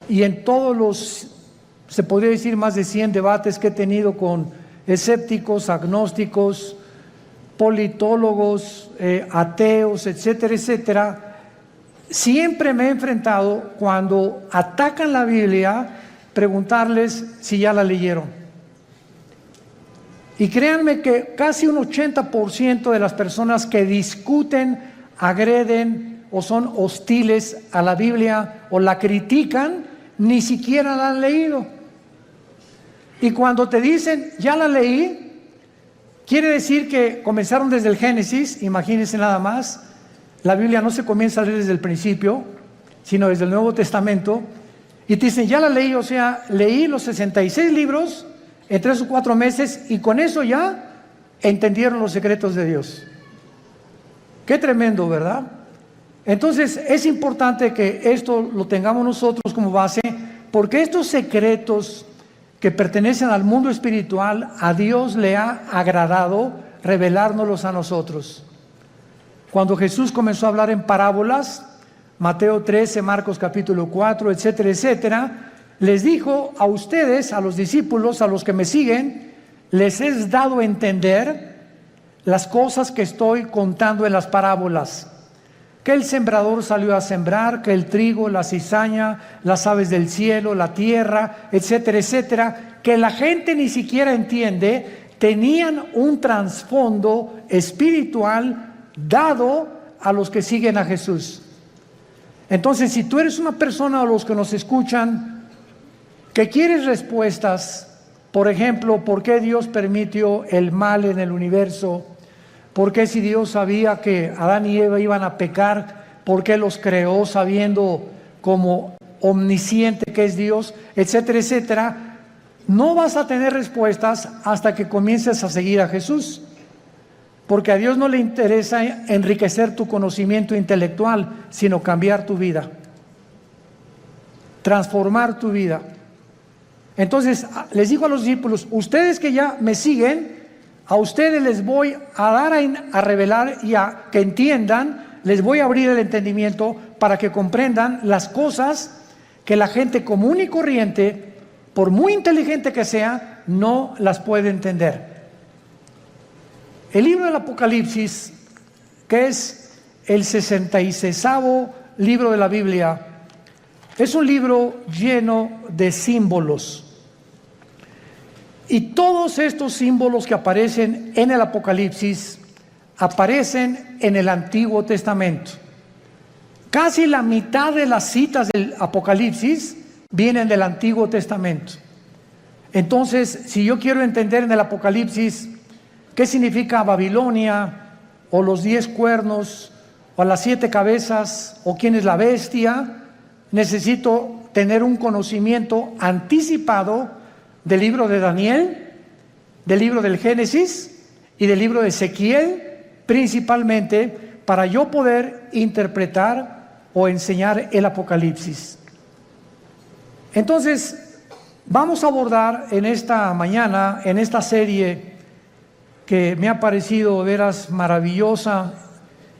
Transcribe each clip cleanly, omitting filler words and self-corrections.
y en todos los, se podría decir, más de 100 debates que he tenido con escépticos, agnósticos, politólogos, ateos, etcétera, etcétera, siempre me he enfrentado, cuando atacan la Biblia, preguntarles si ya la leyeron. Y créanme que casi un 80% de las personas que discuten, agreden o son hostiles a la Biblia o la critican, ni siquiera la han leído. Y cuando te dicen, ya la leí, quiere decir que comenzaron desde el Génesis. Imagínense nada más, la Biblia no se comienza a leer desde el principio, sino desde el Nuevo Testamento, y te dicen, ya la leí, o sea, leí los 66 libros en 3 o 4 meses, y con eso ya entendieron los secretos de Dios. Qué tremendo, ¿verdad? Entonces es importante que esto lo tengamos nosotros como base, porque estos secretos que pertenecen al mundo espiritual, a Dios le ha agradado revelárnoslos a nosotros. Cuando Jesús comenzó a hablar en parábolas, Mateo 13, Marcos capítulo 4, etcétera, etcétera, les dijo a ustedes, a los discípulos, a los que me siguen, les he dado a entender las cosas que estoy contando en las parábolas. Que el sembrador salió a sembrar, que el trigo, la cizaña, las aves del cielo, la tierra, etcétera, etcétera, que la gente ni siquiera entiende, tenían un trasfondo espiritual dado a los que siguen a Jesús. Entonces, si tú eres una persona, o los que nos escuchan, que quieres respuestas, por ejemplo, ¿por qué Dios permitió el mal en el universo? ¿Por qué, si Dios sabía que Adán y Eva iban a pecar, por qué los creó sabiendo como omnisciente que es Dios, etcétera, etcétera? No vas a tener respuestas hasta que comiences a seguir a Jesús, porque a Dios no le interesa enriquecer tu conocimiento intelectual, sino cambiar tu vida, transformar tu vida. Entonces les digo a los discípulos, ustedes que ya me siguen, a ustedes les voy a dar a revelar y a que entiendan, les voy a abrir el entendimiento para que comprendan las cosas que la gente común y corriente, por muy inteligente que sea, no las puede entender. El libro del Apocalipsis, que es el 66º libro de la Biblia, es un libro lleno de símbolos. Y todos estos símbolos que aparecen en el Apocalipsis aparecen en el Antiguo Testamento. Casi la mitad de las citas del Apocalipsis vienen del Antiguo Testamento. Entonces, si yo quiero entender en el Apocalipsis qué significa Babilonia, o los 10 cuernos, o las 7 cabezas, o quién es la bestia, necesito tener un conocimiento anticipado del libro de Daniel, del libro del Génesis y del libro de Ezequiel, principalmente para yo poder interpretar o enseñar el Apocalipsis. Entonces, vamos a abordar en esta mañana, en esta serie que me ha parecido de veras maravillosa,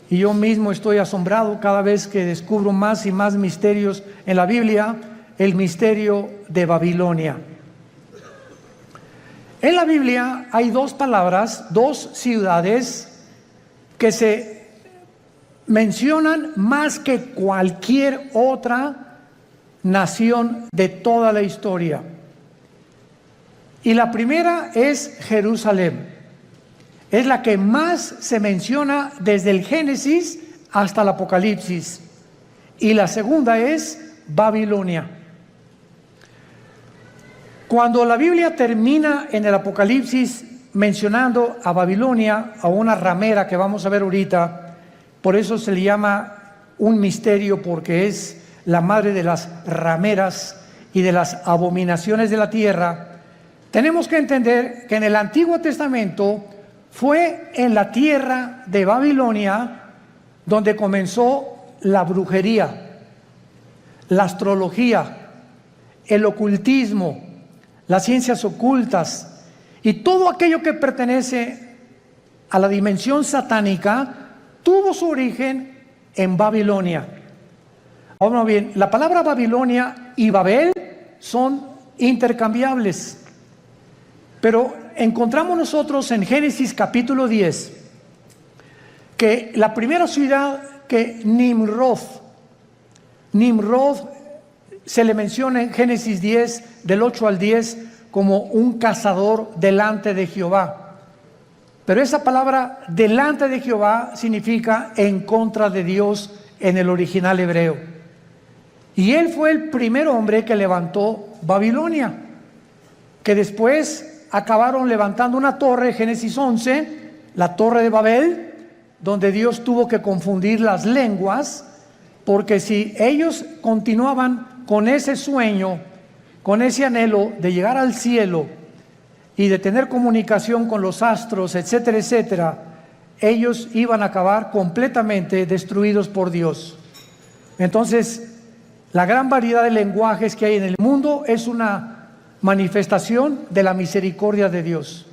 y yo mismo estoy asombrado cada vez que descubro más y más misterios en la Biblia, el misterio de Babilonia. En la Biblia hay 2 palabras, 2 ciudades que se mencionan más que cualquier otra nación de toda la historia. Y la primera es Jerusalén. Es la que más se menciona desde el Génesis hasta el Apocalipsis. Y la segunda es Babilonia. Cuando la Biblia termina en el Apocalipsis mencionando a Babilonia, a una ramera que vamos a ver ahorita, por eso se le llama un misterio, porque es la madre de las rameras y de las abominaciones de la tierra. Tenemos que entender que en el Antiguo Testamento fue en la tierra de Babilonia donde comenzó la brujería, la astrología, el ocultismo, las ciencias ocultas y todo aquello que pertenece a la dimensión satánica tuvo su origen en Babilonia. Ahora bien, la palabra Babilonia y Babel son intercambiables. Pero encontramos nosotros en Génesis capítulo 10 que la primera ciudad que Nimrod se le menciona en Génesis 10 del 8 al 10 como un cazador delante de Jehová. Pero esa palabra delante de Jehová significa en contra de Dios en el original hebreo. Y él fue el primer hombre que levantó Babilonia, que después acabaron levantando una torre, Génesis 11, la torre de Babel, donde Dios tuvo que confundir las lenguas, porque si ellos continuaban con ese sueño, con ese anhelo de llegar al cielo y de tener comunicación con los astros, etcétera, etcétera, ellos iban a acabar completamente destruidos por Dios. Entonces, la gran variedad de lenguajes que hay en el mundo es una manifestación de la misericordia de Dios.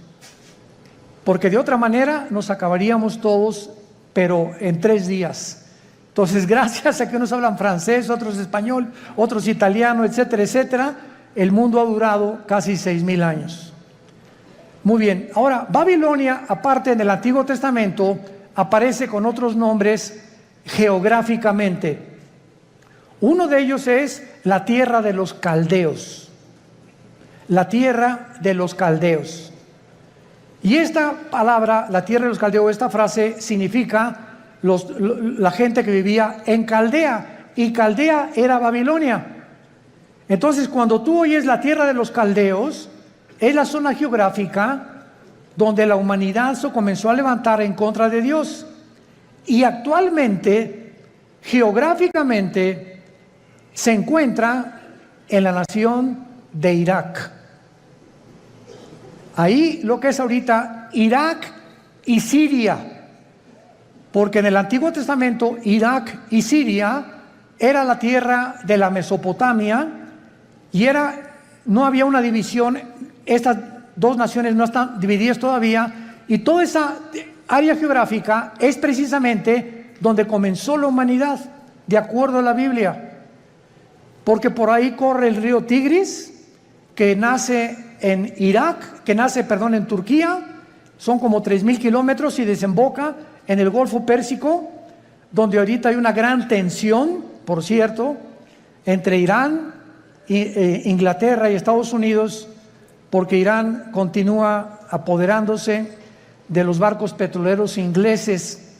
Porque de otra manera nos acabaríamos todos, pero en 3 días. Entonces, gracias a que unos hablan francés, otros español, otros italiano, etcétera, etcétera, el mundo ha durado casi 6,000 años. Muy bien, ahora Babilonia, aparte en el Antiguo Testamento, aparece con otros nombres geográficamente. Uno de ellos es la tierra de los caldeos. La tierra de los caldeos. Y esta palabra, la tierra de los caldeos, esta frase significa la gente que vivía en Caldea. Y Caldea era Babilonia. Entonces, cuando tú oyes la tierra de los caldeos, es la zona geográfica donde la humanidad se comenzó a levantar en contra de Dios. Y actualmente, geográficamente, se encuentra en la nación de Irak. Ahí lo que es ahorita Irak y Siria, porque en el Antiguo Testamento Irak y Siria era la tierra de la Mesopotamia y no había una división, estas dos naciones no están divididas todavía, y toda esa área geográfica es precisamente donde comenzó la humanidad, de acuerdo a la Biblia. Porque por ahí corre el río Tigris, que nace en en Turquía, son como 3,000 kilómetros y desemboca en el Golfo Pérsico, donde ahorita hay una gran tensión, por cierto, entre Irán, Inglaterra y Estados Unidos, porque Irán continúa apoderándose de los barcos petroleros ingleses,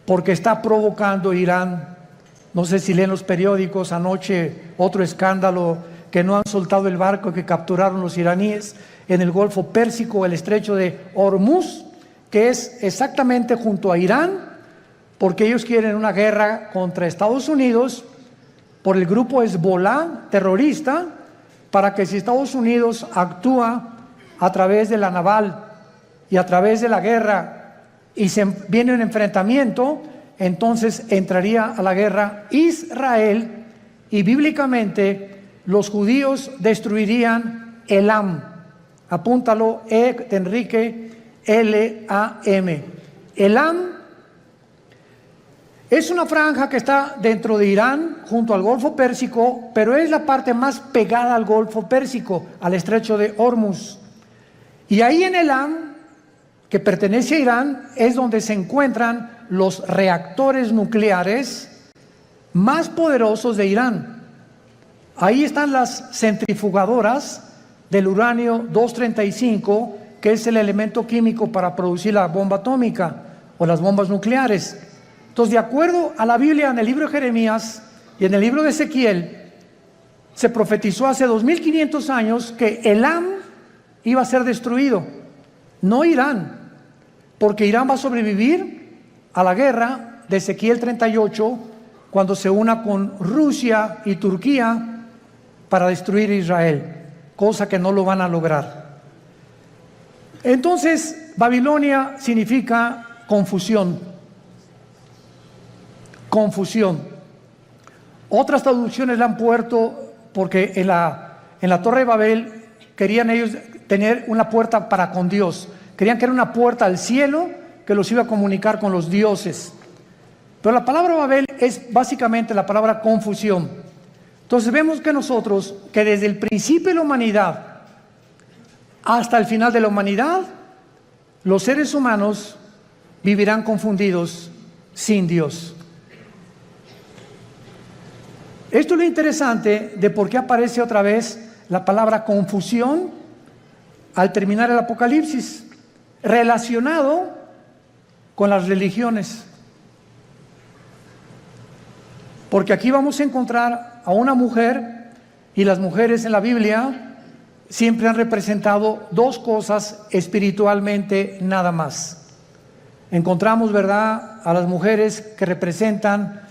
porque está provocando Irán. No sé si leen los periódicos, anoche otro escándalo, que no han soltado el barco que capturaron los iraníes en el Golfo Pérsico, el estrecho de Hormuz, que es exactamente junto a Irán, porque ellos quieren una guerra contra Estados Unidos por el grupo Hezbollah terrorista, para que si Estados Unidos actúa a través de la naval y a través de la guerra y viene un enfrentamiento, entonces entraría a la guerra Israel y bíblicamente los judíos destruirían Elam. Apúntalo, de Enrique, L-A-M. Elam es una franja que está dentro de Irán, junto al Golfo Pérsico, pero es la parte más pegada al Golfo Pérsico, al estrecho de Hormuz. Y ahí en Elam, que pertenece a Irán, es donde se encuentran los reactores nucleares más poderosos de Irán. Ahí están las centrifugadoras del uranio 235, que es el elemento químico para producir la bomba atómica o las bombas nucleares. Entonces, de acuerdo a la Biblia, en el libro de Jeremías y en el libro de Ezequiel, se profetizó hace 2500 años que Elam iba a ser destruido, no Irán, porque Irán va a sobrevivir a la guerra de Ezequiel 38 cuando se una con Rusia y Turquía para destruir Israel, cosa que no lo van a lograr. Entonces, Babilonia significa confusión. Confusión. Otras traducciones la han puesto porque en la Torre de Babel querían ellos tener una puerta para con Dios. Querían que era una puerta al cielo que los iba a comunicar con los dioses. Pero la palabra Babel es básicamente la palabra confusión. Entonces vemos que nosotros, que desde el principio de la humanidad hasta el final de la humanidad, los seres humanos vivirán confundidos sin Dios. Esto es lo interesante de por qué aparece otra vez la palabra confusión al terminar el Apocalipsis, relacionado con las religiones. Porque aquí vamos a encontrar a una mujer, y las mujeres en la Biblia siempre han representado dos cosas espiritualmente nada más. Encontramos, ¿verdad?, a las mujeres que representan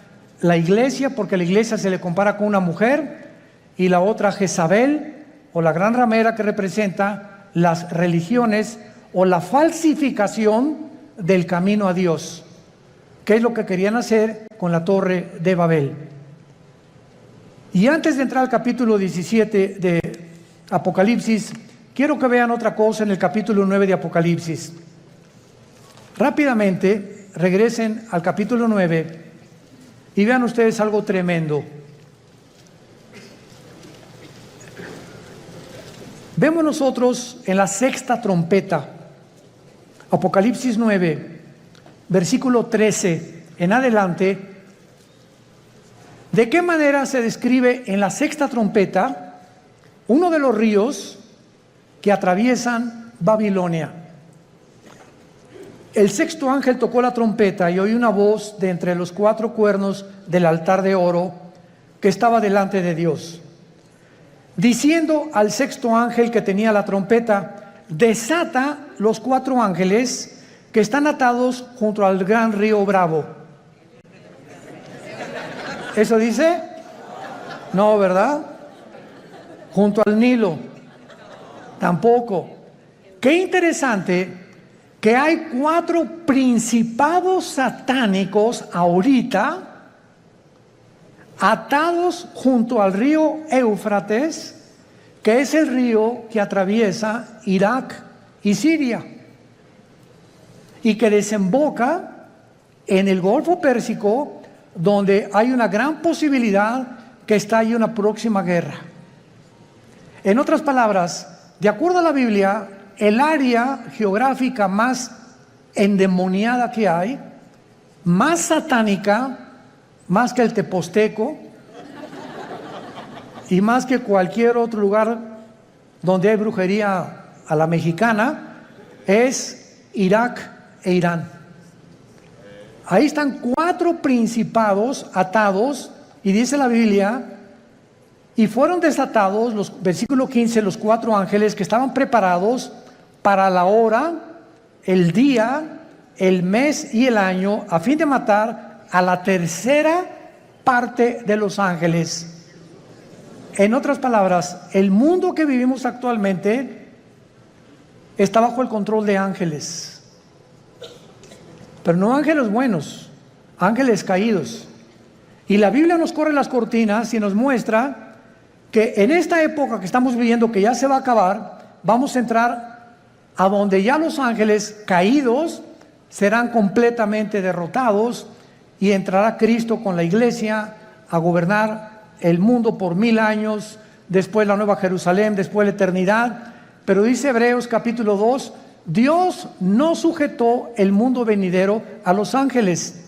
la iglesia, porque la iglesia se le compara con una mujer, y la otra Jezabel, o la gran ramera, que representa las religiones o la falsificación del camino a Dios, que es lo que querían hacer con la Torre de Babel. Y antes de entrar al capítulo 17 de Apocalipsis, quiero que vean otra cosa en el capítulo 9 de Apocalipsis. Rápidamente regresen al capítulo 9 y vean ustedes algo tremendo. Vemos nosotros en la sexta trompeta, Apocalipsis 9, versículo 13 en adelante, de qué manera se describe en la sexta trompeta uno de los ríos que atraviesan Babilonia. El sexto ángel tocó la trompeta y oí una voz de entre los cuatro cuernos del altar de oro que estaba delante de Dios, diciendo al sexto ángel que tenía la trompeta: desata los cuatro ángeles que están atados junto al gran río Bravo. ¿Eso dice? No, ¿verdad? Junto al Nilo. Tampoco. Qué interesante que hay cuatro principados satánicos ahorita atados junto al río Éufrates, que es el río que atraviesa Irak y Siria, y que desemboca en el Golfo Pérsico, donde hay una gran posibilidad que estalle una próxima guerra. En otras palabras, de acuerdo a la Biblia, el área geográfica más endemoniada que hay, más satánica, más que el Teposteco y más que cualquier otro lugar donde hay brujería a la mexicana, es Irak e Irán. Ahí están cuatro principados atados, y dice la Biblia, y fueron desatados, versículo 15, los cuatro ángeles que estaban preparados para la hora, el día, el mes y el año, a fin de matar a la tercera parte de los ángeles. En otras palabras, el mundo que vivimos actualmente está bajo el control de ángeles, pero no ángeles buenos, ángeles caídos. Y la Biblia nos corre las cortinas y nos muestra que en esta época que estamos viviendo, que ya se va a acabar, vamos a entrar a donde ya los ángeles caídos serán completamente derrotados, y entrará Cristo con la iglesia a gobernar el mundo por 1000 años, después la Nueva Jerusalén, después la eternidad. Pero dice Hebreos capítulo 2, Dios no sujetó el mundo venidero a los ángeles.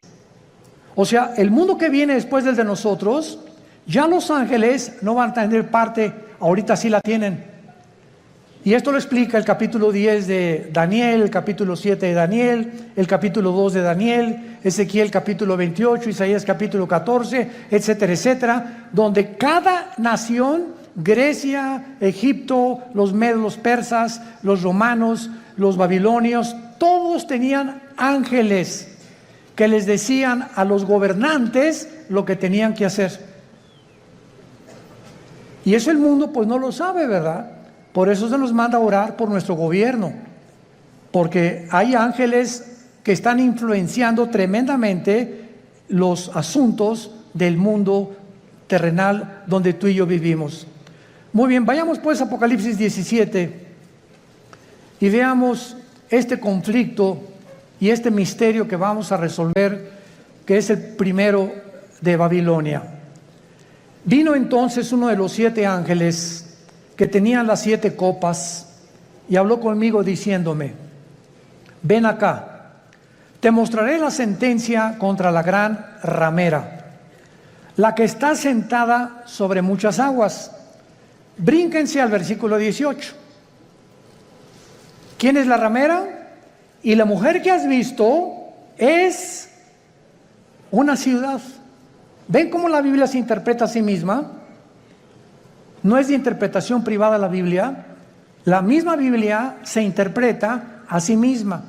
O sea, el mundo que viene después del de nosotros, ya los ángeles no van a tener parte, ahorita sí la tienen. Y esto lo explica el capítulo 10 de Daniel, el capítulo 7 de Daniel, el capítulo 2 de Daniel, Ezequiel capítulo 28, Isaías capítulo 14, etcétera, etcétera, donde cada nación, Grecia, Egipto, los medos, los persas, los romanos, los babilonios, todos tenían ángeles que les decían a los gobernantes lo que tenían que hacer. Y eso el mundo pues no lo sabe, ¿verdad? Por eso se nos manda a orar por nuestro gobierno, porque hay ángeles que están influenciando tremendamente los asuntos del mundo terrenal donde tú y yo vivimos. Muy bien, vayamos pues a Apocalipsis 17 y veamos este conflicto y este misterio que vamos a resolver, que es el primero de Babilonia. Vino entonces uno de los 7 ángeles que tenían las 7 copas y habló conmigo diciéndome: ven acá, te mostraré la sentencia contra la gran ramera, la que está sentada sobre muchas aguas. Brínquense al versículo 18. ¿Quién es la ramera? Y la mujer que has visto es una ciudad. ¿Ven cómo la Biblia se interpreta a sí misma? No es de interpretación privada la Biblia. La misma Biblia se interpreta a sí misma.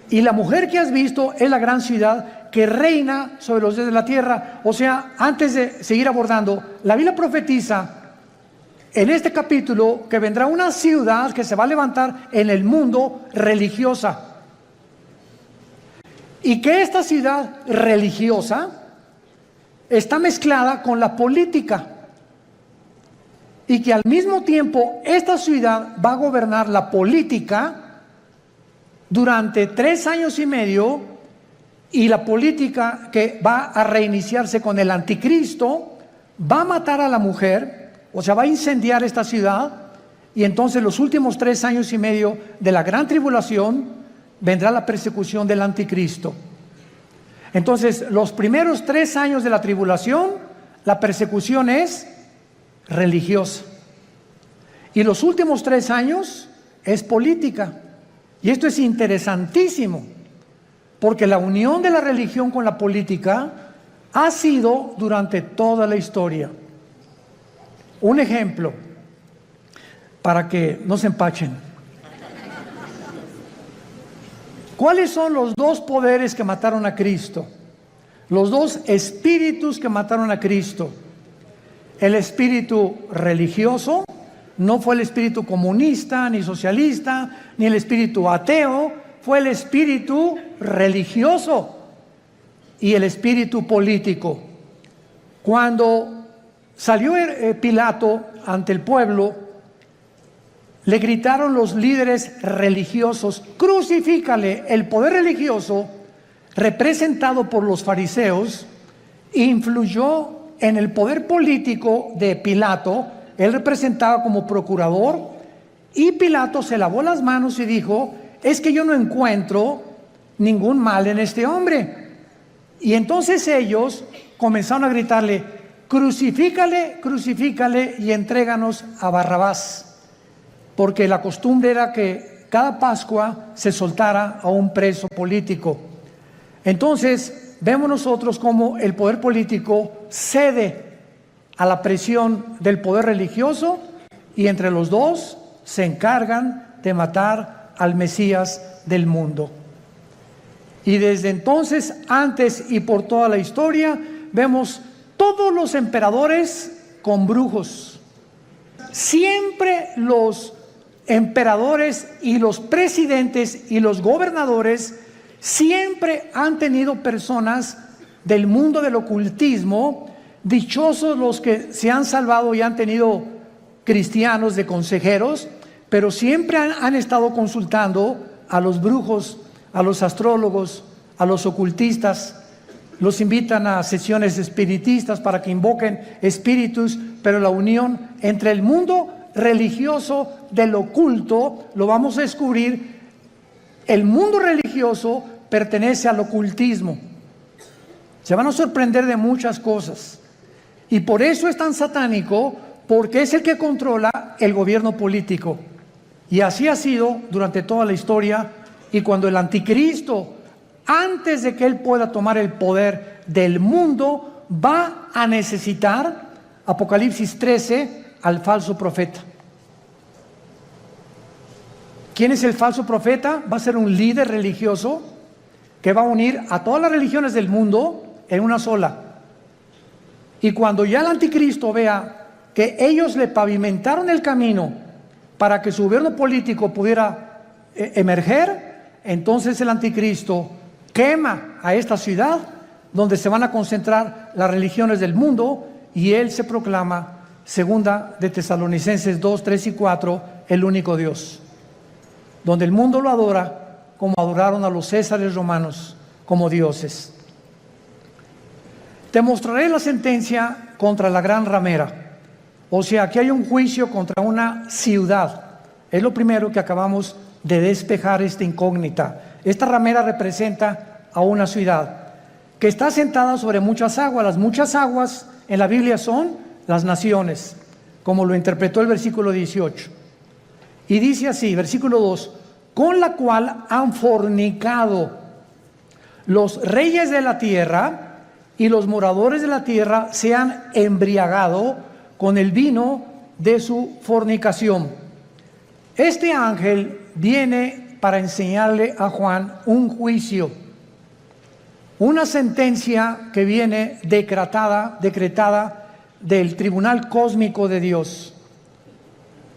Y la mujer que has visto es la gran ciudad que reina sobre los dioses de la tierra. O sea, antes de seguir abordando, la Biblia profetiza en este capítulo que vendrá una ciudad que se va a levantar en el mundo religiosa. Y que esta ciudad religiosa está mezclada con la política. Y que al mismo tiempo esta ciudad va a gobernar la política durante 3 años y medio, y la política que va a reiniciarse con el anticristo va a matar a la mujer, o sea, va a incendiar esta ciudad, y entonces los últimos 3 años y medio de la gran tribulación vendrá la persecución del anticristo. Entonces, los primeros 3 años de la tribulación, la persecución es religiosa. Y los últimos 3 años es política. Y esto es interesantísimo, porque la unión de la religión con la política ha sido durante toda la historia. Un ejemplo, para que no se empachen. ¿Cuáles son los 2 poderes que mataron a Cristo? Los 2 espíritus que mataron a Cristo. El espíritu religioso, no fue el espíritu comunista, ni socialista, ni el espíritu ateo, fue el espíritu religioso y el espíritu político. Cuando salió Pilato ante el pueblo, le gritaron los líderes religiosos: crucifícale. El poder religioso, representado por los fariseos, influyó en el poder político de Pilato. Él representaba como procurador, y Pilato se lavó las manos y dijo: es que yo no encuentro ningún mal en este hombre. Y entonces ellos comenzaron a gritarle: crucifícale, crucifícale y entréganos a Barrabás. Porque la costumbre era que cada Pascua se soltara a un preso político. Entonces vemos nosotros cómo el poder político cede a la presión del poder religioso, y entre los 2 se encargan de matar al Mesías del mundo. Y desde entonces, antes y por toda la historia, vemos todos los emperadores con brujos. Siempre los emperadores y los presidentes y los gobernadores siempre han tenido personas del mundo del ocultismo. Dichosos los que se han salvado y han tenido cristianos de consejeros, pero siempre han estado consultando a los brujos, a los astrólogos, a los ocultistas. Los invitan a sesiones espiritistas para que invoquen espíritus, pero la unión entre el mundo religioso del oculto, lo vamos a descubrir. El mundo religioso pertenece al ocultismo. Se van a sorprender de muchas cosas, y por eso es tan satánico, porque es el que controla el gobierno político. Y así ha sido durante toda la historia. Y cuando el anticristo, antes de que él pueda tomar el poder del mundo, va a necesitar, Apocalipsis 13, al falso profeta. ¿Quién es el falso profeta? Va a ser un líder religioso que va a unir a todas las religiones del mundo en una sola. Y cuando ya el anticristo vea que ellos le pavimentaron el camino para que su gobierno político pudiera emerger, entonces el anticristo quema a esta ciudad donde se van a concentrar las religiones del mundo, y él se proclama, segunda de Tesalonicenses 2, 3 y 4, el único Dios, donde el mundo lo adora como adoraron a los césares romanos como dioses. te mostraré la sentencia contra la gran ramera. O sea, aquí hay un juicio contra una ciudad. Es lo primero que acabamos de despejar esta incógnita. Esta ramera representa a una ciudad que está sentada sobre muchas aguas. Las muchas aguas en la Biblia son las naciones, como lo interpretó el versículo 18. Y dice así, versículo 2, con la cual han fornicado los reyes de la tierra, y los moradores de la tierra se han embriagado con el vino de su fornicación. Este ángel viene para enseñarle a Juan un juicio, una sentencia que viene decretada del tribunal cósmico de Dios.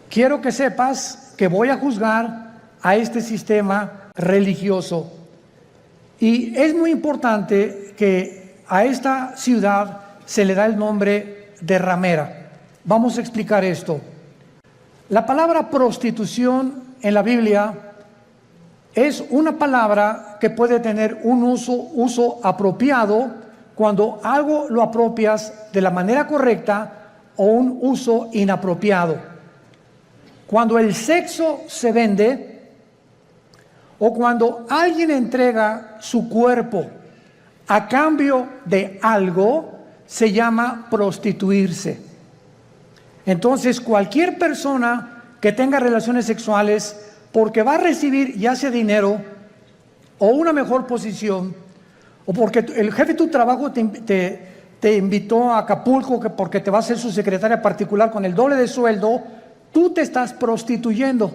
Quiero que sepas que voy a juzgar a este sistema religioso. Y es muy importante que a esta ciudad se le da el nombre de ramera. Vamos a explicar esto. La palabra prostitución en la Biblia es una palabra que puede tener un uso apropiado cuando algo lo apropias de la manera correcta, o un uso inapropiado. Cuando el sexo se vende, o cuando alguien entrega su cuerpo a cambio de algo, se llama prostituirse. Entonces, cualquier persona que tenga relaciones sexuales porque va a recibir ya sea dinero o una mejor posición, o porque el jefe de tu trabajo te invitó a Acapulco porque te va a ser su secretaria particular con el doble de sueldo, tú te estás prostituyendo.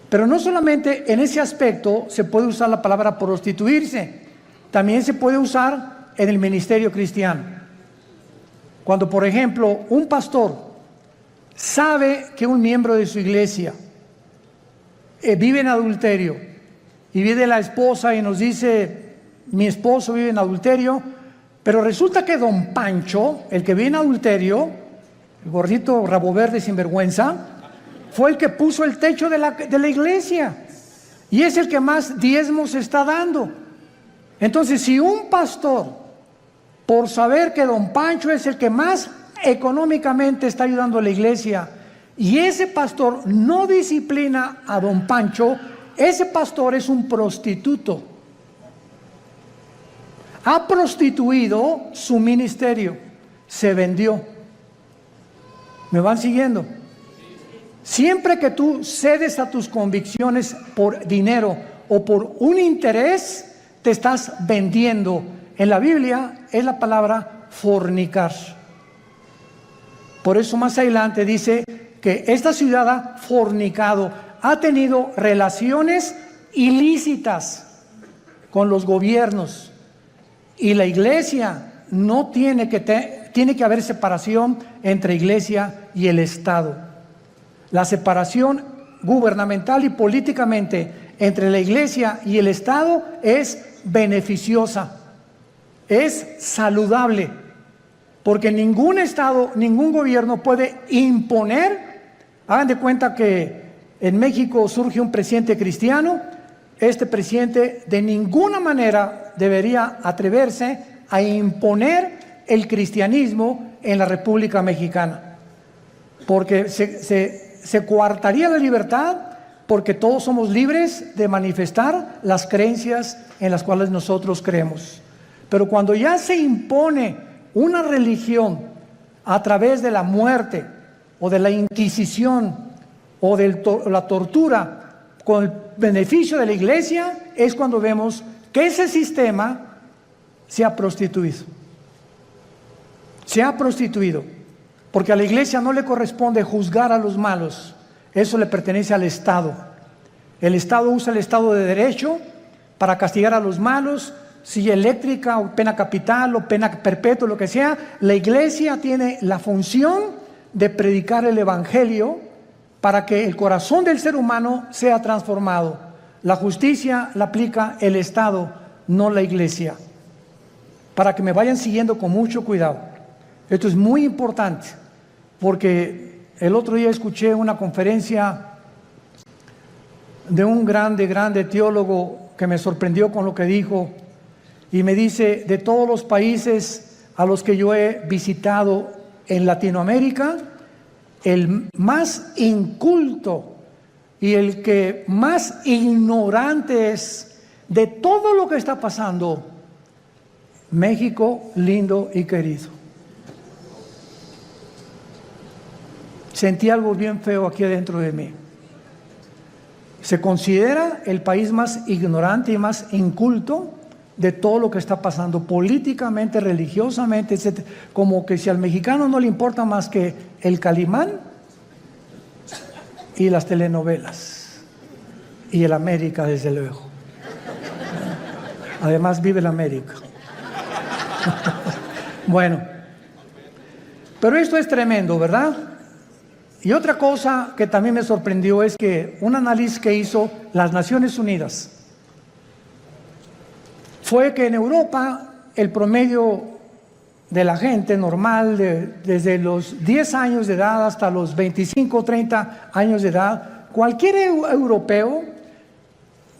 Pero no solamente en ese aspecto se puede usar la palabra prostituirse, también se puede usar en el ministerio cristiano. Cuando, por ejemplo, un pastor sabe que un miembro de su iglesia vive en adulterio, y viene la esposa y nos dice, mi esposo vive en adulterio, pero resulta que don Pancho, el que vive en adulterio, el gordito rabo verde sinvergüenza, fue el que puso el techo de la iglesia, y es el que más diezmos está dando. Entonces, si un pastor, por saber que don Pancho es el que más económicamente está ayudando a la iglesia, y ese pastor no disciplina a don Pancho, ese pastor es un prostituto. Ha prostituido su ministerio, se vendió. ¿Me van siguiendo? Siempre que tú cedes a tus convicciones por dinero o por un interés, te estás vendiendo. En la Biblia es la palabra fornicar. Por eso más adelante dice que esta ciudad ha fornicado, ha tenido relaciones ilícitas con los gobiernos. Y la iglesia no tiene que haber separación entre iglesia y el Estado. La separación gubernamental y políticamente entre la iglesia y el Estado es beneficiosa, es saludable, porque ningún Estado, ningún gobierno puede imponer. Hagan de cuenta que en México surge un presidente cristiano. Este presidente de ninguna manera debería atreverse a imponer el cristianismo en la República Mexicana, porque se coartaría la libertad, porque todos somos libres de manifestar las creencias en las cuales nosotros creemos. Pero cuando ya se impone una religión a través de la muerte o de la Inquisición o de la tortura con el beneficio de la iglesia, es cuando vemos que ese sistema se ha prostituido. Se ha prostituido, porque a la iglesia no le corresponde juzgar a los malos. Eso le pertenece al Estado. El Estado usa el Estado de Derecho para castigar a los malos, silla eléctrica o pena capital o pena perpetua, lo que sea. La iglesia tiene la función de predicar el Evangelio para que el corazón del ser humano sea transformado. La justicia la aplica el Estado, no la iglesia. Para que me vayan siguiendo con mucho cuidado. Esto es muy importante, porque el otro día escuché una conferencia de un grande teólogo que me sorprendió con lo que dijo, y me dice, de todos los países a los que yo he visitado en Latinoamérica, el más inculto y el que más ignorante es de todo lo que está pasando, México lindo y querido. Sentí algo bien feo aquí adentro de mí. Se considera el país más ignorante y más inculto de todo lo que está pasando políticamente, religiosamente, etc. Como que si al mexicano no le importa más que el Calimán y las telenovelas y el América, desde luego. Además vive el América. Bueno, pero esto es tremendo, ¿verdad? Y otra cosa que también me sorprendió es que un análisis que hizo las Naciones Unidas fue que en Europa el promedio de la gente normal, desde los 10 años de edad hasta los 25 o 30 años de edad, cualquier europeo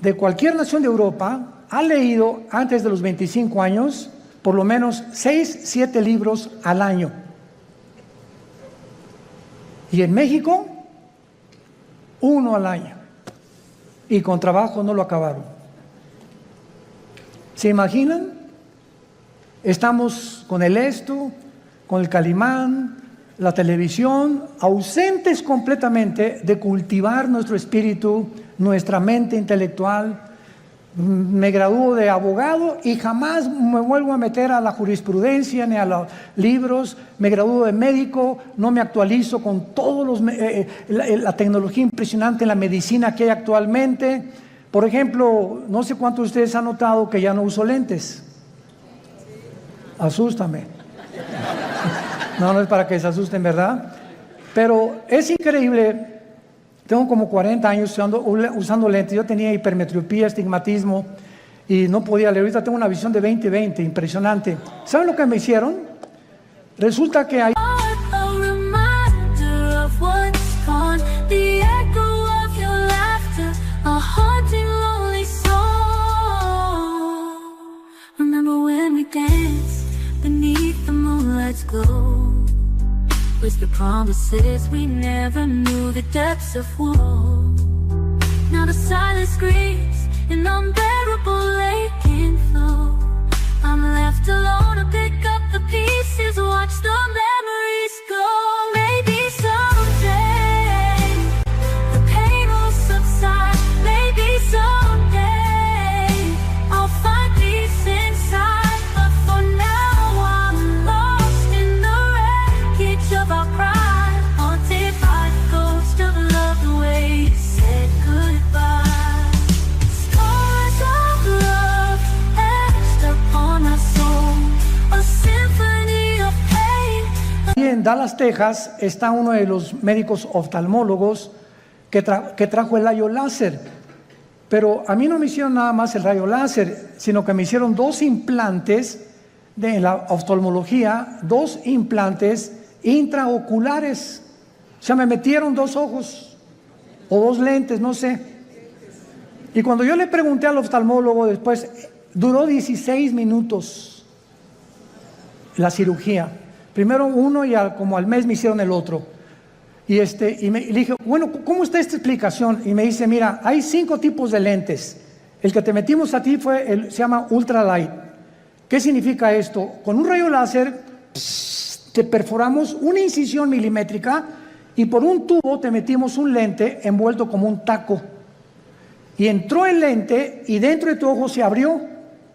de cualquier nación de Europa ha leído antes de los 25 años por lo menos 6, 7 libros al año. Y en México, 1 al año. Y con trabajo no lo acabaron. ¿Se imaginan? Estamos con el esto, con el Calimán, la televisión, ausentes completamente de cultivar nuestro espíritu, nuestra mente intelectual. Me gradúo de abogado y jamás me vuelvo a meter a la jurisprudencia ni a los libros. Me gradúo de médico, no me actualizo con todos la tecnología impresionante en la medicina que hay actualmente. Por ejemplo, no sé cuántos de ustedes han notado que ya no uso lentes. Asústame. No es para que se asusten, ¿verdad? Pero es increíble. Tengo como 40 años usando lentes. Yo tenía hipermetropía, estigmatismo y no podía leer. Ahorita tengo una visión de 20/20, impresionante. ¿Saben lo que me hicieron? Resulta que hay... Whisper promises we never knew the depths of woe. Now the silence screams an unbearable aching flow. I'm left alone to pick up the pieces, watch the memories go. Maybe someday the pain will subside. Maybe someday I'll find peace inside. But for now I'm lost in the wreckage of our pride, haunted by the ghost of love, the way you said goodbye. Scars of love etched upon our soul, a symphony of pain. Y en Dallas, Texas, está uno de los médicos oftalmólogos que trajo el rayo láser. Pero a mí no me hicieron nada más el rayo láser, sino que me hicieron 2 implantes de la oftalmología, 2 implantes intraoculares. O sea, me metieron 2 ojos o 2 lentes, no sé. Y cuando yo le pregunté al oftalmólogo después, duró 16 minutos la cirugía. Primero uno y como al mes me hicieron el otro. Y le dije, bueno, ¿cómo está esta explicación? Y me dice, mira, hay 5 tipos de lentes. El que te metimos a ti se llama ultralight. ¿Qué significa esto? Con un rayo láser te perforamos una incisión milimétrica y por un tubo te metimos un lente envuelto como un taco. Y entró el lente y dentro de tu ojo se abrió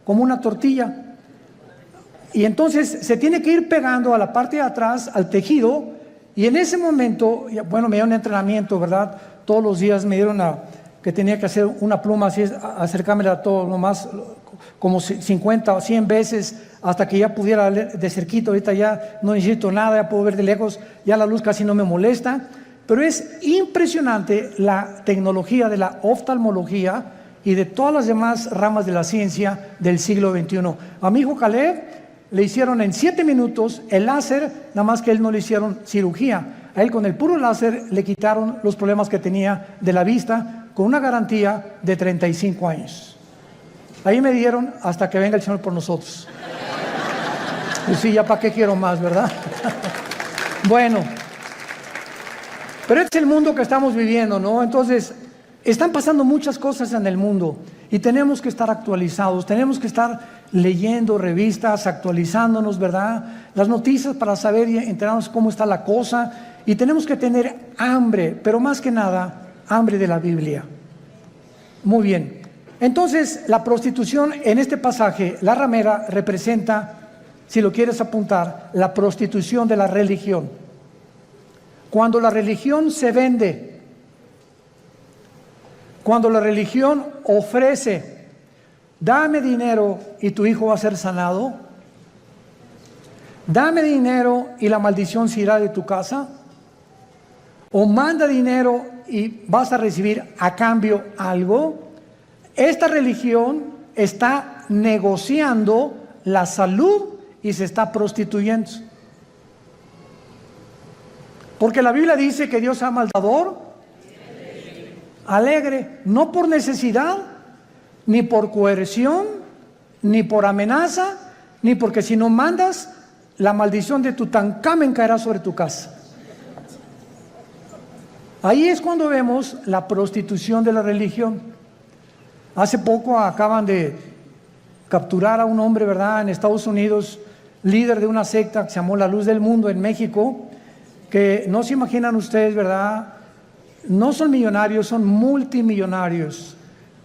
como una tortilla. Y entonces se tiene que ir pegando a la parte de atrás, al tejido. Y en ese momento, bueno, me dieron entrenamiento, ¿verdad? Todos los días me dieron que tenía que hacer una pluma así, acercármela a todo, nomás como 50 o 100 veces hasta que ya pudiera ver de cerquito. Ahorita ya no necesito nada, ya puedo ver de lejos, ya la luz casi no me molesta. Pero es impresionante la tecnología de la oftalmología y de todas las demás ramas de la ciencia del siglo XXI. A mi hijo Caleb le hicieron en 7 minutos el láser, nada más que a él no le hicieron cirugía. A él con el puro láser le quitaron los problemas que tenía de la vista con una garantía de 35 años. Ahí me dieron hasta que venga el Señor por nosotros. Pues sí, ya para qué quiero más, ¿verdad? Bueno, pero este es el mundo que estamos viviendo, ¿no? Entonces, están pasando muchas cosas en el mundo y tenemos que estar actualizados, tenemos que estar leyendo revistas, actualizándonos, ¿verdad? Las noticias para saber y enterarnos cómo está la cosa, y tenemos que tener hambre, pero más que nada, hambre de la Biblia. Muy bien. Entonces, la prostitución en este pasaje, la ramera, representa, si lo quieres apuntar, la prostitución de la religión. Cuando la religión se vende, cuando la religión ofrece, dame dinero y tu hijo va a ser sanado, dame dinero y la maldición se irá de tu casa, o manda dinero y vas a recibir a cambio algo. Esta religión está negociando la salud y se está prostituyendo. Porque la Biblia dice que Dios ama al dador alegre, no por necesidad, ni por coerción, ni por amenaza, ni porque si no mandas, la maldición de Tutankamén caerá sobre tu casa. Ahí es cuando vemos la prostitución de la religión. Hace poco acaban de capturar a un hombre, ¿verdad?, en Estados Unidos, líder de una secta que se llamó La Luz del Mundo en México, que no se imaginan ustedes, ¿verdad? No son millonarios, son multimillonarios.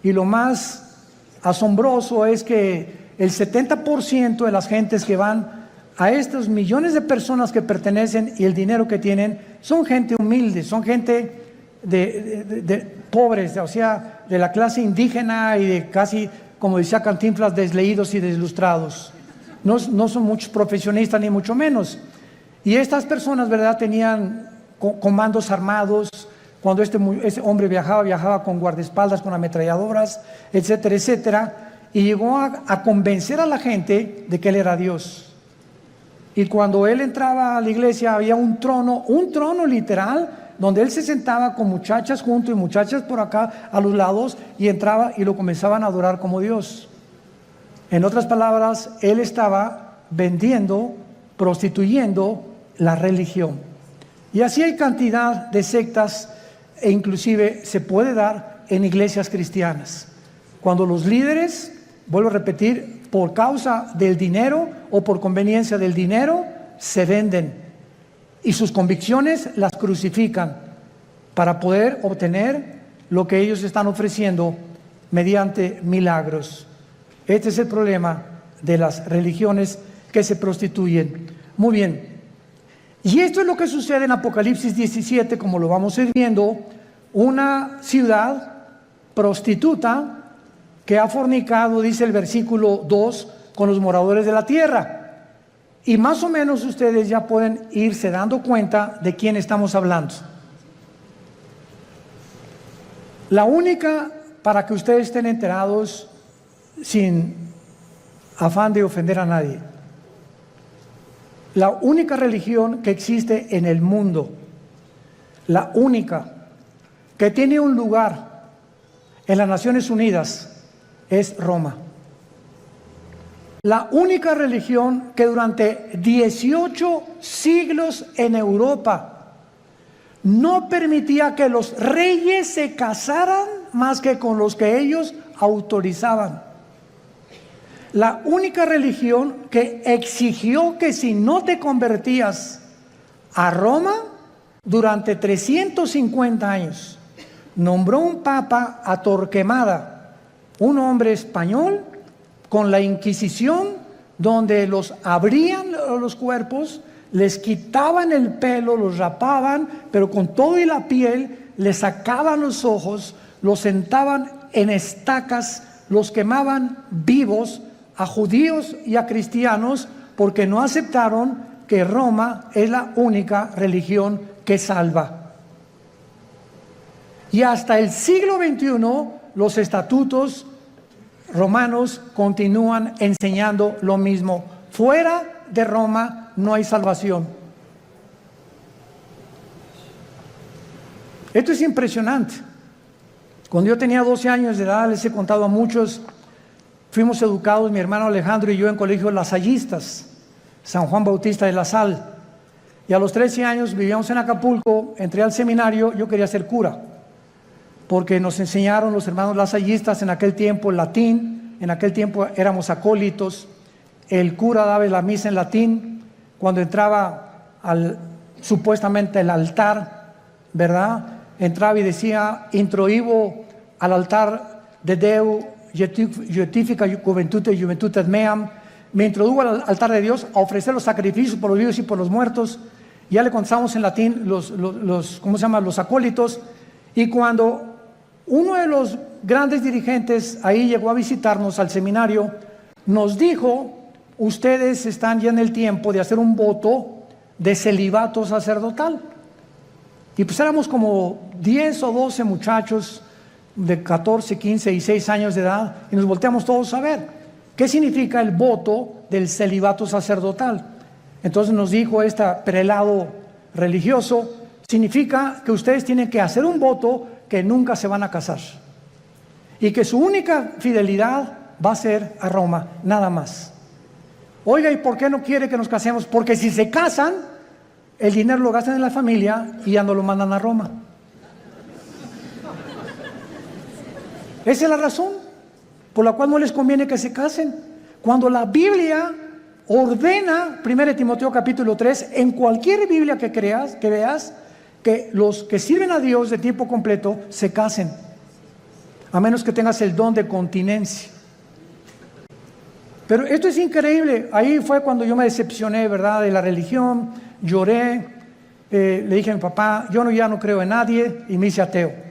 Y lo más asombroso es que el 70% de las gentes que van a estos millones de personas que pertenecen y el dinero que tienen, son gente humilde, son gente de pobres, o sea, de la clase indígena y de casi, como decía Cantinflas, desleídos y deslustrados. No son muchos profesionistas, ni mucho menos. Y estas personas, ¿verdad?, tenían comandos armados. Cuando ese hombre viajaba con guardaespaldas, con ametralladoras, etcétera, etcétera. Y llegó a convencer a la gente de que él era Dios. Y cuando él entraba a la iglesia había un trono literal, donde él se sentaba con muchachas junto y muchachas por acá a los lados, y entraba y lo comenzaban a adorar como Dios. En otras palabras, él estaba vendiendo, prostituyendo la religión. Y así hay cantidad de sectas, e inclusive se puede dar en iglesias cristianas. Cuando los líderes, vuelvo a repetir, por causa del dinero o por conveniencia del dinero, se venden y sus convicciones las crucifican para poder obtener lo que ellos están ofreciendo mediante milagros. Este es el problema de las religiones que se prostituyen. Muy bien. Y esto es lo que sucede en Apocalipsis 17, como lo vamos a ir viendo, una ciudad prostituta que ha fornicado, dice el versículo 2, con los moradores de la tierra. Y más o menos ustedes ya pueden irse dando cuenta de quién estamos hablando. La única, para que ustedes estén enterados, sin afán de ofender a nadie, la única religión que existe en el mundo, la única que tiene un lugar en las Naciones Unidas, es Roma. La única religión que durante 18 siglos en Europa no permitía que los reyes se casaran más que con los que ellos autorizaban. La única religión que exigió que si no te convertías a Roma durante 350 años, nombró un papa a Torquemada, un hombre español, con la Inquisición, donde los abrían los cuerpos, les quitaban el pelo, los rapaban, pero con todo y la piel, les sacaban los ojos, los sentaban en estacas, los quemaban vivos a judíos y a cristianos, porque no aceptaron que Roma es la única religión que salva. Y hasta el siglo XXI, los estatutos romanos continúan enseñando lo mismo. Fuera de Roma no hay salvación. Esto es impresionante. Cuando yo tenía 12 años de edad, les he contado a muchos, fuimos educados, mi hermano Alejandro y yo, en colegios lasallistas, San Juan Bautista de la Sal. Y a los 13 años vivíamos en Acapulco, entré al seminario, yo quería ser cura, porque nos enseñaron los hermanos lasallistas en aquel tiempo el latín, en aquel tiempo éramos acólitos, el cura daba la misa en latín, cuando entraba supuestamente al altar, ¿verdad? Entraba y decía, introibo al altar de Deu, Justifica Juventudes Meam, me introdujo al altar de Dios a ofrecer los sacrificios por los vivos y por los muertos. Ya le contamos en latín los acólitos. Y cuando uno de los grandes dirigentes ahí llegó a visitarnos al seminario, nos dijo, ustedes están ya en el tiempo de hacer un voto de celibato sacerdotal. Y pues éramos como 10 o 12 muchachos de 14, 15 y 6 años de edad, y nos volteamos todos a ver qué significa el voto del celibato sacerdotal. Entonces nos dijo este prelado religioso, significa que ustedes tienen que hacer un voto que nunca se van a casar y que su única fidelidad va a ser a Roma, nada más. Oiga, ¿y por qué no quiere que nos casemos? Porque si se casan, el dinero lo gastan en la familia y ya no lo mandan a Roma. Esa es la razón por la cual no les conviene que se casen. Cuando la Biblia ordena, 1 Timoteo capítulo 3, en cualquier Biblia que veas, que los que sirven a Dios de tiempo completo se casen, a menos que tengas el don de continencia. Pero esto es increíble. Ahí fue cuando yo me decepcioné, ¿verdad?, de la religión, lloré, le dije a mi papá, ya no creo en nadie, y me hice ateo.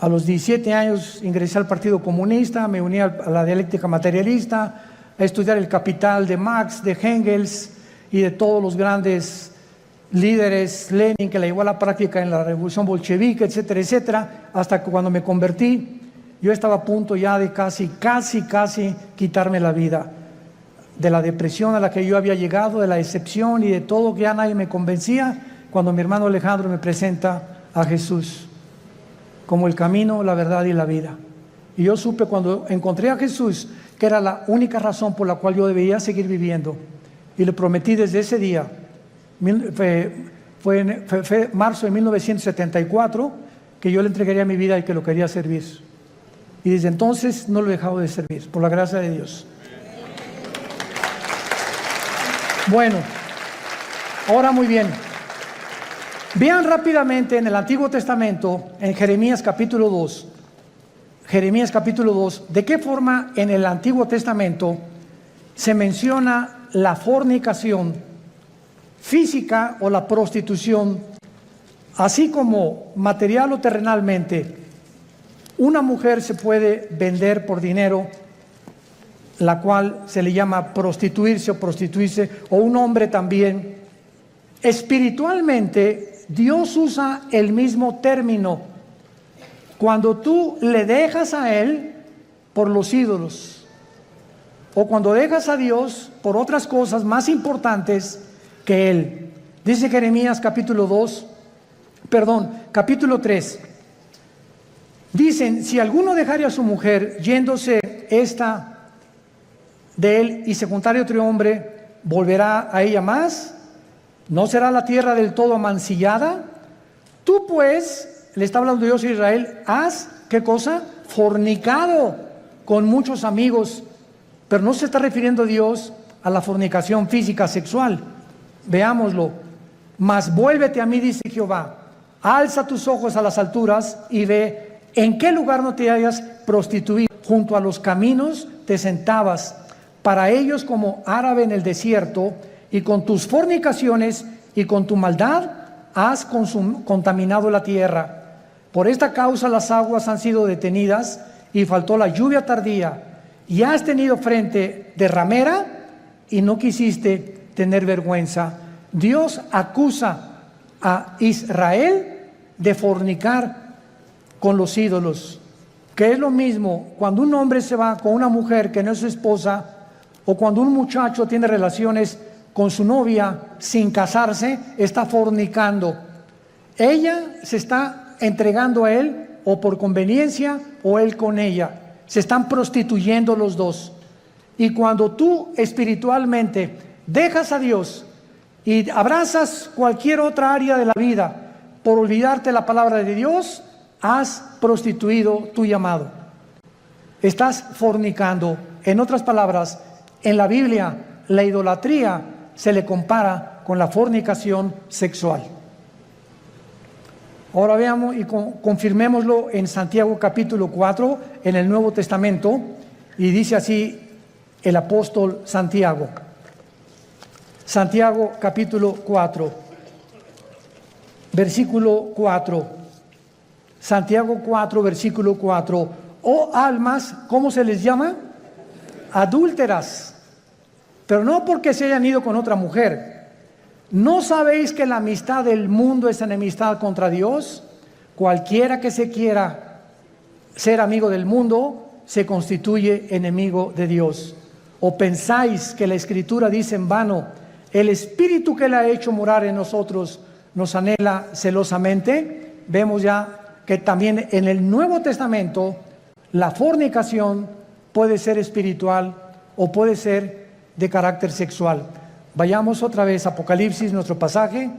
A los 17 años ingresé al Partido Comunista, me uní a la dialéctica materialista, a estudiar el Capital de Marx, de Engels y de todos los grandes líderes, Lenin, que la llevó a la práctica en la revolución bolchevique, etcétera, etcétera, hasta que cuando me convertí, yo estaba a punto ya de casi quitarme la vida, de la depresión a la que yo había llegado, de la decepción y de todo, que ya nadie me convencía, cuando mi hermano Alejandro me presenta a Jesús como el camino, la verdad y la vida. Y yo supe cuando encontré a Jesús que era la única razón por la cual yo debía seguir viviendo. Y le prometí desde ese día, fue marzo de 1974, que yo le entregaría mi vida y que lo quería servir. Y desde entonces no lo he dejado de servir, por la gracia de Dios. Bueno, ahora muy bien. Vean rápidamente en el Antiguo Testamento, en Jeremías capítulo 2, de qué forma en el Antiguo Testamento se menciona la fornicación física o la prostitución, así como material o terrenalmente. Una mujer se puede vender por dinero, la cual se le llama prostituirse, o un hombre también. Espiritualmente, Dios usa el mismo término. Cuando tú le dejas a Él por los ídolos, o cuando dejas a Dios por otras cosas más importantes que Él. Dice Jeremías capítulo 3. Dicen, si alguno dejare a su mujer yéndose esta de él y se juntare otro hombre, ¿volverá a ella más? ¿No será la tierra del todo amancillada? Tú pues, le está hablando Dios a Israel, has, ¿qué cosa? Fornicado con muchos amigos. Pero no se está refiriendo Dios a la fornicación física sexual. Veámoslo. Mas vuélvete a mí, dice Jehová, alza tus ojos a las alturas y ve en qué lugar no te hayas prostituido. Junto a los caminos te sentabas, para ellos como árabe en el desierto, y con tus fornicaciones y con tu maldad has contaminado la tierra. Por esta causa las aguas han sido detenidas y faltó la lluvia tardía, y has tenido frente de ramera y no quisiste tener vergüenza. Dios acusa a Israel de fornicar con los ídolos, que es lo mismo cuando un hombre se va con una mujer que no es su esposa, o cuando un muchacho tiene relaciones con su novia sin casarse, está fornicando. Ella se está entregando a él o por conveniencia, o él con ella. Se están prostituyendo los dos. Y cuando tú espiritualmente dejas a Dios y abrazas cualquier otra área de la vida por olvidarte la palabra de Dios, has prostituido tu llamado. Estás fornicando. En otras palabras, en la Biblia, la idolatría se le compara con la fornicación sexual. Ahora veamos y confirmémoslo en Santiago capítulo 4, en el Nuevo Testamento, y dice así el apóstol Santiago. Santiago capítulo 4, versículo 4. Santiago 4, versículo 4. Oh almas, ¿cómo se les llama? Adúlteras, pero no porque se hayan ido con otra mujer. ¿No sabéis que la amistad del mundo es enemistad contra Dios? Cualquiera que se quiera ser amigo del mundo se constituye enemigo de Dios. ¿O pensáis que la Escritura dice en vano, el Espíritu que le ha hecho morar en nosotros nos anhela celosamente? Vemos ya que también en el Nuevo Testamento la fornicación puede ser espiritual o puede ser de carácter sexual. Vayamos otra vez a Apocalipsis, nuestro pasaje,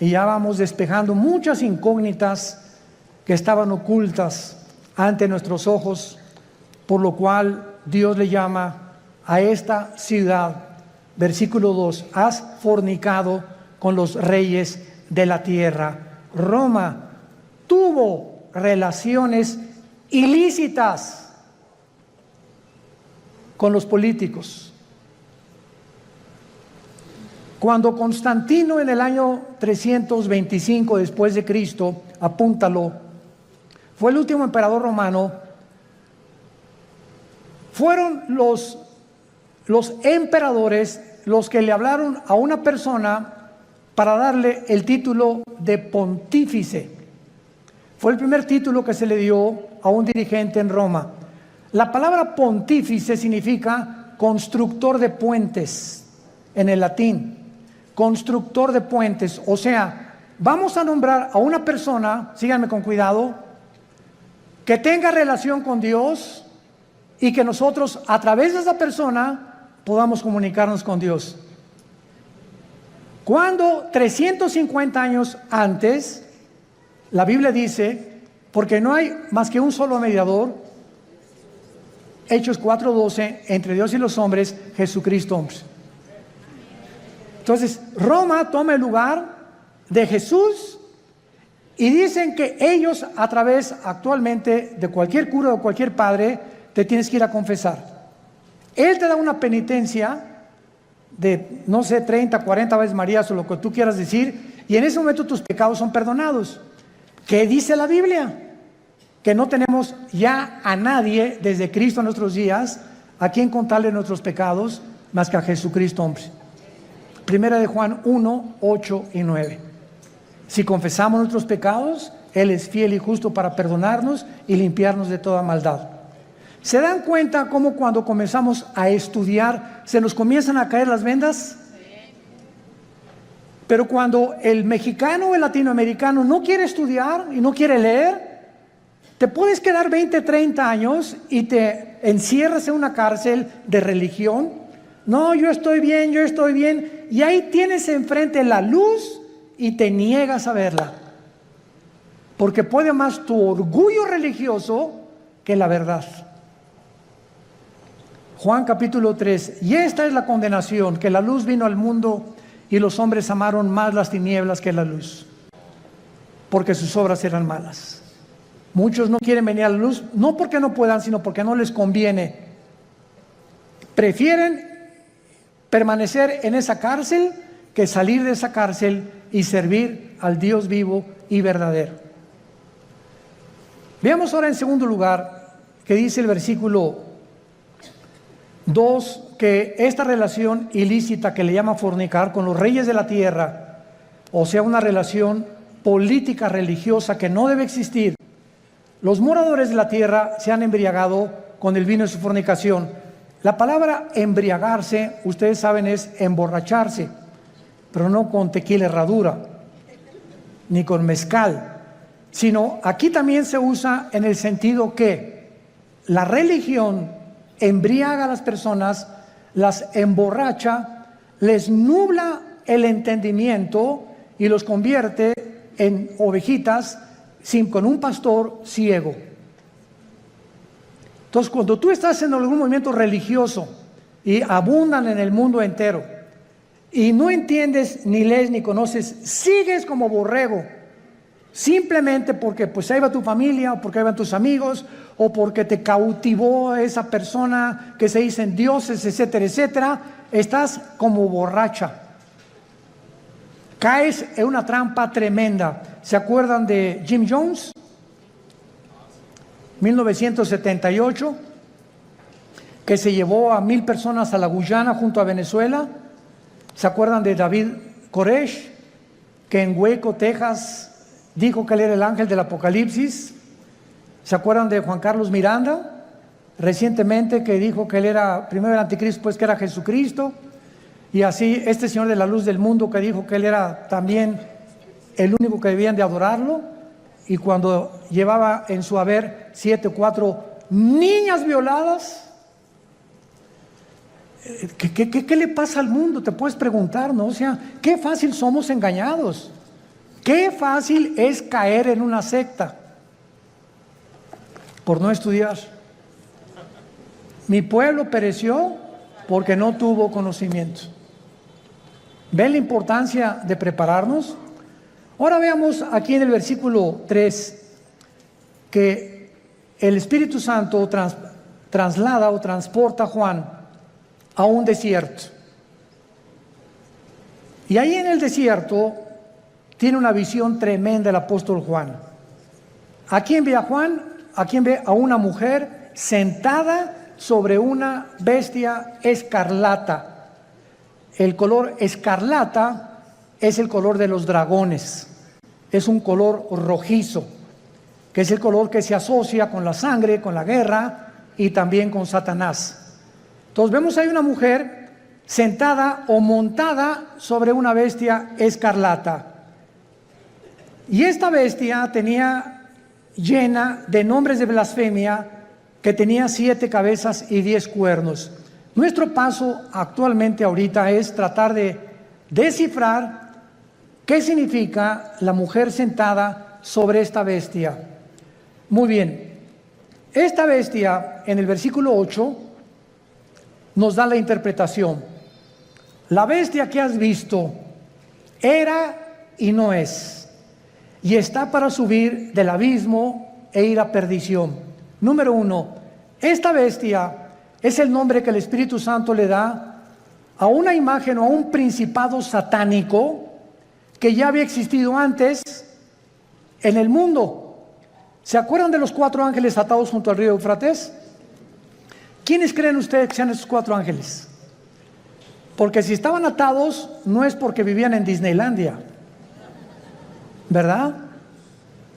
y ya vamos despejando muchas incógnitas que estaban ocultas ante nuestros ojos, por lo cual Dios le llama a esta ciudad, versículo 2, has fornicado con los reyes de la tierra. Roma tuvo relaciones ilícitas con los políticos. Cuando Constantino en el año 325 después de Cristo, apúntalo, fue el último emperador romano, fueron los emperadores los que le hablaron a una persona para darle el título de pontífice. Fue el primer título que se le dio a un dirigente en Roma. La palabra pontífice significa constructor de puentes en el latín. Constructor de puentes, o sea, vamos a nombrar a una persona, síganme con cuidado, que tenga relación con Dios y que nosotros a través de esa persona podamos comunicarnos con Dios. Cuando 350 años antes, la Biblia dice, porque no hay más que un solo mediador, Hechos 4:12, entre Dios y los hombres, Jesucristo. Entonces, Roma toma el lugar de Jesús y dicen que ellos a través actualmente de cualquier cura o cualquier padre te tienes que ir a confesar. Él te da una penitencia de, no sé, 30, 40 veces Marías o lo que tú quieras decir, y en ese momento tus pecados son perdonados. ¿Qué dice la Biblia? Que no tenemos ya a nadie desde Cristo a nuestros días a quien contarle nuestros pecados más que a Jesucristo, hombre. Primera de Juan 1, 8 y 9. Si confesamos nuestros pecados, Él es fiel y justo para perdonarnos y limpiarnos de toda maldad. ¿Se dan cuenta cómo cuando comenzamos a estudiar se nos comienzan a caer las vendas? Pero cuando el mexicano o el latinoamericano no quiere estudiar y no quiere leer, te puedes quedar 20, 30 años y te encierras en una cárcel de religión. No, yo estoy bien, y ahí tienes enfrente la luz y te niegas a verla, porque puede más tu orgullo religioso que la verdad. Juan capítulo 3, y esta es la condenación, que la luz vino al mundo y los hombres amaron más las tinieblas que la luz, porque sus obras eran malas. Muchos no quieren venir a la luz, no porque no puedan, sino porque no les conviene. Prefieren permanecer en esa cárcel que salir de esa cárcel y servir al Dios vivo y verdadero. Veamos ahora en segundo lugar que dice el versículo 2, que esta relación ilícita que le llama fornicar con los reyes de la tierra, o sea, una relación política religiosa que no debe existir. Los moradores de la tierra se han embriagado con el vino de su fornicación. La palabra embriagarse, ustedes saben, es emborracharse, pero no con tequila herradura, ni con mezcal, sino aquí también se usa en el sentido que la religión embriaga a las personas, las emborracha, les nubla el entendimiento y los convierte en ovejitas con un pastor ciego. Entonces, cuando tú estás en algún movimiento religioso y abundan en el mundo entero y no entiendes, ni lees, ni conoces, sigues como borrego, simplemente porque pues ahí va tu familia, o porque ahí van tus amigos, o porque te cautivó esa persona que se dicen dioses, etcétera, etcétera, estás como borracha. Caes en una trampa tremenda. ¿Se acuerdan de Jim Jones? 1978, que se llevó a 1,000 personas a la Guyana junto a Venezuela. ¿Se acuerdan de David Koresh, que en Waco, Texas, dijo que él era el ángel del Apocalipsis? ¿Se acuerdan de Juan Carlos Miranda, recientemente, que dijo que él era primero el anticristo, pues que era Jesucristo? Y así este señor de la luz del mundo, que dijo que él era también el único que debían de adorarlo, y cuando llevaba en su haber 7 o 4 niñas violadas. ¿Qué le pasa al mundo? Te puedes preguntar, ¿no? O sea, qué fácil somos engañados. Qué fácil es caer en una secta por no estudiar. Mi pueblo pereció porque no tuvo conocimiento. ¿Ven la importancia de prepararnos? Ahora veamos aquí en el versículo 3 que el Espíritu Santo traslada o transporta a Juan a un desierto. Y ahí en el desierto tiene una visión tremenda el apóstol Juan. ¿A quién ve a Juan? ¿A quién ve? A una mujer sentada sobre una bestia escarlata. El color escarlata es el color de los dragones. Es un color rojizo, que es el color que se asocia con la sangre, con la guerra y también con Satanás. Entonces vemos ahí una mujer sentada o montada sobre una bestia escarlata. Y esta bestia tenía llena de nombres de blasfemia, que tenía 7 cabezas y 10 cuernos. Nuestro paso actualmente ahorita es tratar de descifrar qué significa la mujer sentada sobre esta bestia. Muy bien, esta bestia en el versículo 8 nos da la interpretación. La bestia que has visto era y no es, y está para subir del abismo e ir a perdición. Número 1, esta bestia es el nombre que el Espíritu Santo le da a una imagen o a un principado satánico que ya había existido antes en el mundo. ¿Se acuerdan de los 4 ángeles atados junto al río Éufrates? ¿Quiénes creen ustedes que sean esos 4 ángeles? Porque si estaban atados, no es porque vivían en Disneylandia, ¿verdad?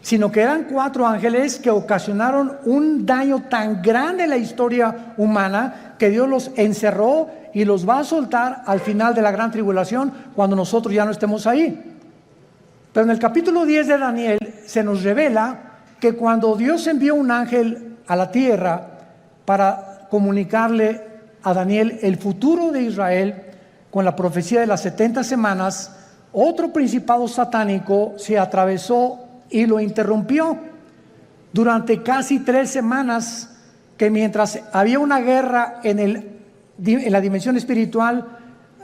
Sino que eran 4 ángeles que ocasionaron un daño tan grande en la historia humana que Dios los encerró y los va a soltar al final de la gran tribulación, cuando nosotros ya no estemos ahí. Pero en el capítulo 10 de Daniel se nos revela que cuando Dios envió un ángel a la tierra para comunicarle a Daniel el futuro de Israel con la profecía de las 70 semanas, otro principado satánico se atravesó y lo interrumpió durante casi 3 semanas, que mientras había una guerra en la dimensión espiritual,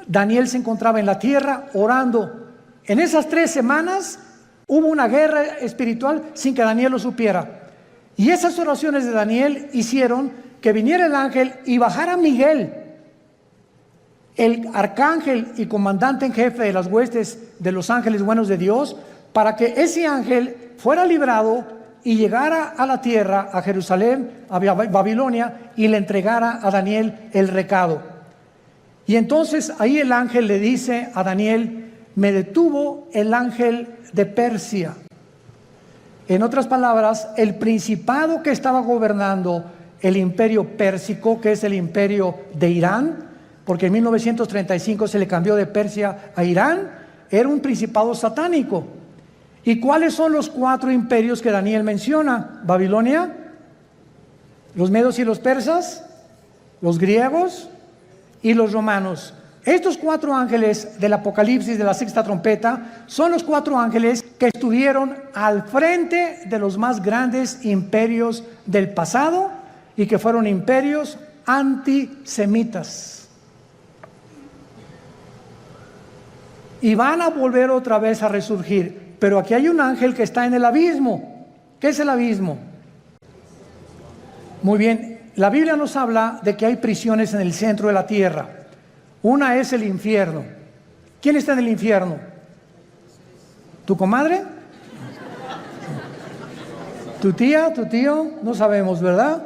Daniel se encontraba en la tierra orando. En esas 3 semanas hubo una guerra espiritual sin que Daniel lo supiera. Y esas oraciones de Daniel hicieron que viniera el ángel y bajara Miguel, el arcángel y comandante en jefe de las huestes de los ángeles buenos de Dios, para que ese ángel fuera librado y llegara a la tierra, a Jerusalén, a Babilonia, y le entregara a Daniel el recado. Y entonces ahí el ángel le dice a Daniel: me detuvo el ángel de Persia. En otras palabras, el principado que estaba gobernando el imperio pérsico, que es el imperio de Irán, porque en 1935 se le cambió de Persia a Irán, era un principado satánico. ¿Y cuáles son los 4 imperios que Daniel menciona? Babilonia, Los medos y los persas, los griegos y los romanos. Estos 4 ángeles del Apocalipsis de la sexta trompeta son los 4 ángeles que estuvieron al frente de los más grandes imperios del pasado y que fueron imperios antisemitas. Y van a volver otra vez a resurgir. Pero aquí hay un ángel que está en el abismo. ¿Qué es el abismo? Muy bien, la Biblia nos habla de que hay prisiones en el centro de la tierra. Una es el infierno. ¿Quién está en el infierno? ¿Tu comadre? ¿Tu tía? ¿Tu tío? No sabemos, ¿verdad?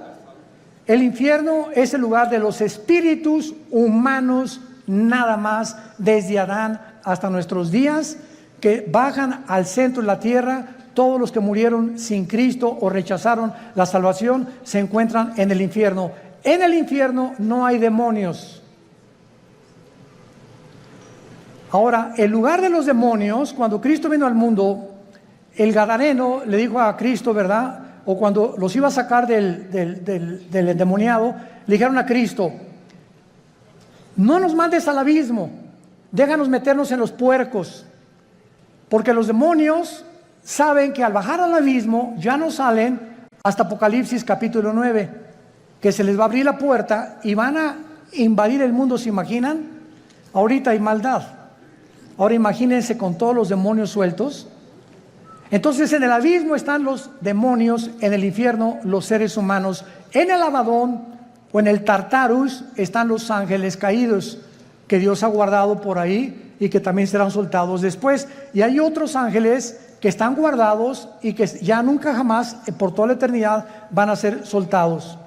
El infierno es el lugar de los espíritus humanos, nada más, desde Adán hasta nuestros días, que bajan al centro de la tierra. Todos los que murieron sin Cristo o rechazaron la salvación se encuentran en el infierno. En el infierno no hay demonios. Ahora, el lugar de los demonios, cuando Cristo vino al mundo, el gadareno le dijo a Cristo, ¿verdad? O cuando los iba a sacar del endemoniado, le dijeron a Cristo: no nos mandes al abismo, déjanos meternos en los puercos, porque los demonios saben que al bajar al abismo ya no salen hasta Apocalipsis capítulo 9, que se les va a abrir la puerta y van a invadir el mundo. ¿Se imaginan? Ahorita hay maldad. Ahora imagínense con todos los demonios sueltos. Entonces en el abismo están los demonios, en el infierno los seres humanos, en el Abadón o en el Tartarus están los ángeles caídos que Dios ha guardado por ahí y que también serán soltados después. Y hay otros ángeles que están guardados y que ya nunca jamás, por toda la eternidad, van a ser soltados.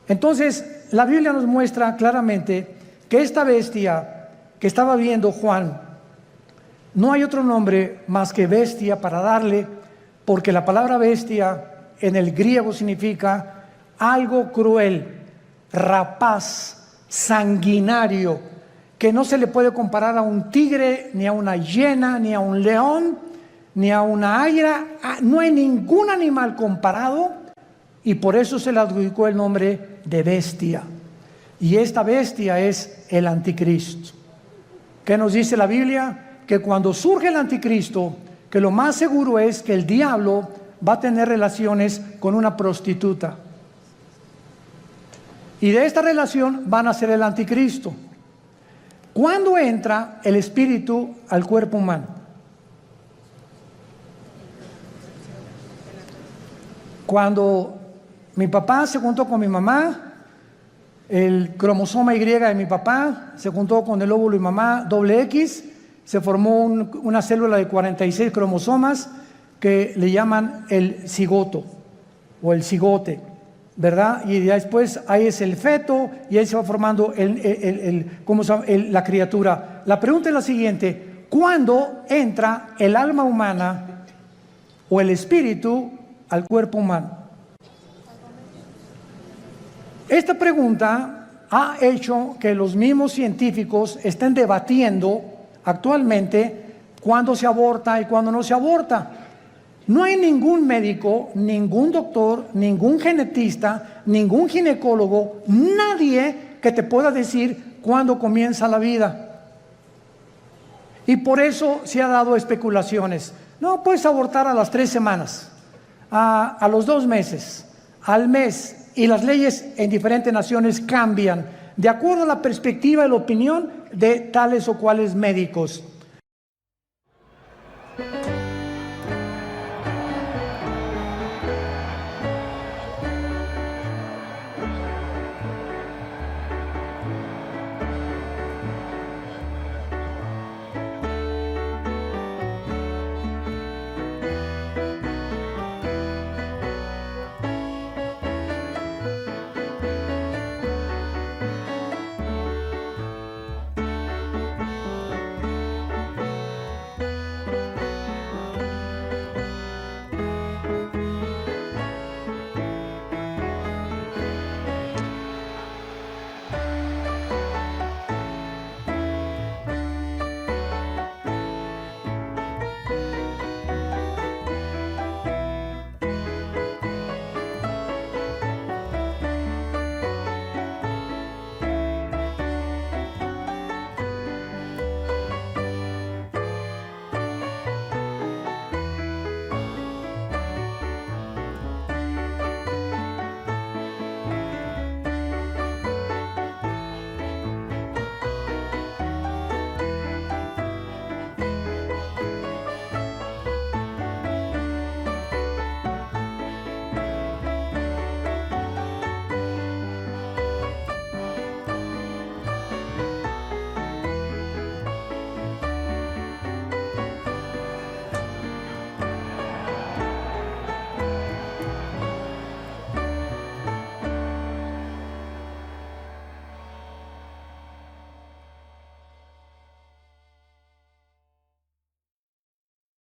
Entonces la Biblia nos muestra claramente que esta bestia que estaba viendo Juan, no hay otro nombre más que bestia para darle, porque la palabra bestia en el griego significa algo cruel, rapaz, sanguinario, que no se le puede comparar a un tigre, ni a una hiena, ni a un león, ni a una águila. No hay ningún animal comparado, y por eso se le adjudicó el nombre de bestia. Y esta bestia es el anticristo. ¿Qué nos dice la Biblia? Que cuando surge el anticristo, que lo más seguro es que el diablo va a tener relaciones con una prostituta. Y de esta relación van a ser el anticristo. ¿Cuándo entra el espíritu al cuerpo humano? Cuando mi papá se juntó con mi mamá, el cromosoma Y de mi papá se juntó con el óvulo de mi mamá, doble X, se formó una célula de 46 cromosomas que le llaman el cigoto o el cigote, ¿verdad? Y después ahí es el feto y ahí se va formando la criatura. La pregunta es la siguiente: ¿cuándo entra el alma humana o el espíritu al cuerpo humano? Esta pregunta ha hecho que los mismos científicos estén debatiendo actualmente cuándo se aborta y cuándo no se aborta. No hay ningún médico, ningún doctor, ningún genetista, ningún ginecólogo, nadie que te pueda decir cuándo comienza la vida. Y por eso se ha dado especulaciones. No, puedes abortar a las 3 semanas, a los 2 meses, al mes. Y las leyes en diferentes naciones cambian de acuerdo a la perspectiva y la opinión de tales o cuales médicos.